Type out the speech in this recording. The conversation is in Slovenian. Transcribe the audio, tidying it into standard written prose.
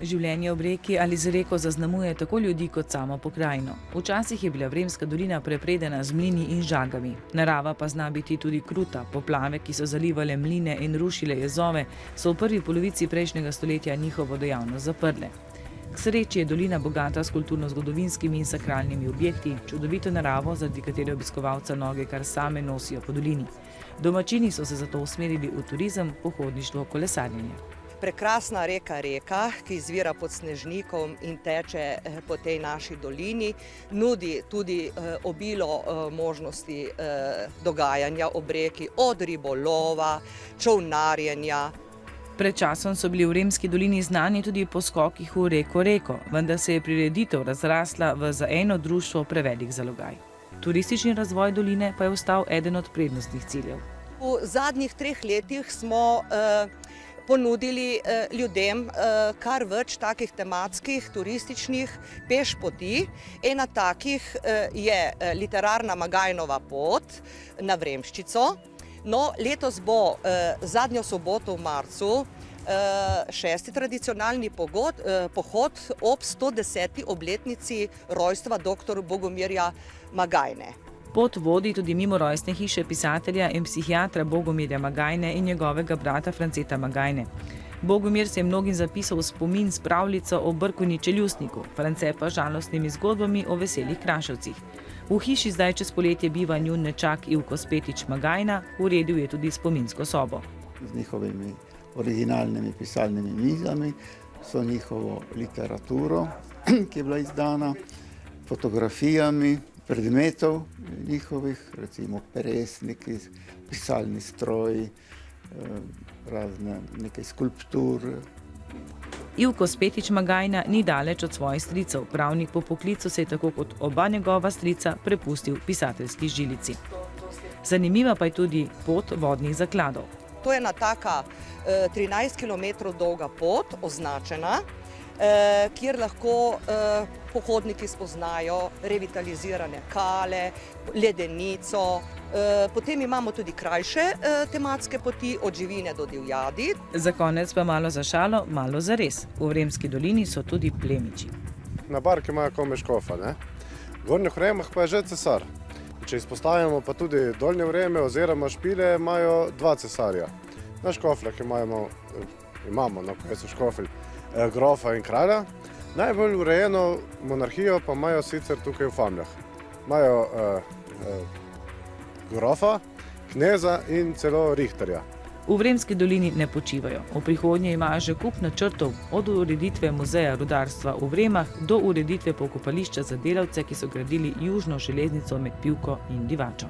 Življenje ob reki ali z reko zaznamuje tako ljudi kot samo pokrajino. Včasih je bila Vremska dolina prepredena z mlini in žagami. Narava pa zna biti tudi kruta. Poplave, ki so zalivale mline in rušile jezove, so v prvi polovici prejšnjega stoletja njihovo dejavnost zaprle. K sreči je dolina bogata s kulturno-zgodovinskimi in sakralnimi objekti, čudovito naravo, zaradi katere obiskovalca noge kar same nosijo po dolini. Domačini so se zato usmerili v turizem, pohodništvo, kolesarjenje. Prekrasna reka, ki izvira pod Snežnikom in teče po tej naši dolini, nudi tudi obilo možnosti dogajanja ob reki, od ribolova, čolnarjenja. Pred časom so bili v Vremski dolini znani tudi po skokih v reko, vendar se je prireditev razrasla v za eno društvo prevelik zalogaj. Turistični razvoj doline pa je ostal eden od prednostnih ciljev. V zadnjih 3 letih smo ponudili ljudem kar več takih tematskih, turističnih pešpoti. Ena takih je literarna Magajnova pot na Vremščico. No, letos bo zadnjo soboto v marcu 6. tradicionalni pohod ob 110. obletnici rojstva dr. Bogomirja Magajne. Pot vodi tudi mimo rojstne hiše pisatelja in psihiatra Bogomirja Magajne in njegovega brata Franceta Magajne. Bogomir se je mnogim zapisal v spomin s pravljico o Brkuni čeljustniku, France pa žalostnimi zgodbami o veselih kraševcih. V hiši zdaj čez poletje biva njun nečak Ivko Spetič Magajna, uredil je tudi spominsko sobo. Z njihovimi originalnimi pisalnimi mizami, so njihovo literaturo, ki je bila izdana, fotografijami predmetov njihovih, recimo peresniki, pisalni stroji, razne nekaj skulptur. Ivko Spetič Magajna ni daleč od svojih stricev. Pravnik po poklicu se je tako kot oba njegova strica prepustil pisateljski žilici. Zanimiva pa je tudi pot vodnih zakladov. To je ena taka 13 km dolga pot, označena, kjer lahko pohodniki spoznajo revitalizirane kale, ledenico. Potem imamo tudi krajše tematske poti, od živine do divjadi. Za konec pa malo za šalo, malo za res. V Vremski dolini so tudi plemiči. Na barki imajo kome škofa, ne? V Gornjih Vremah pa je že cesar. Če izpostavimo pa tudi Dolnje Vreme oziroma Špile, imajo 2 cesarja. Na škofljah imamo, kaj so škoflji, grofa in kralja. Najbolj urejeno monarhijo pa imajo sicer tukaj v Famljah. Imajo grofa, kneza in celo rihterja. V Vremski dolini ne počivajo. V prihodnje imajo že kup načrtov, od ureditve muzeja rudarstva v Vremah do ureditve pokopališča za delavce, ki so gradili južno železnico med Pivko in Divačo.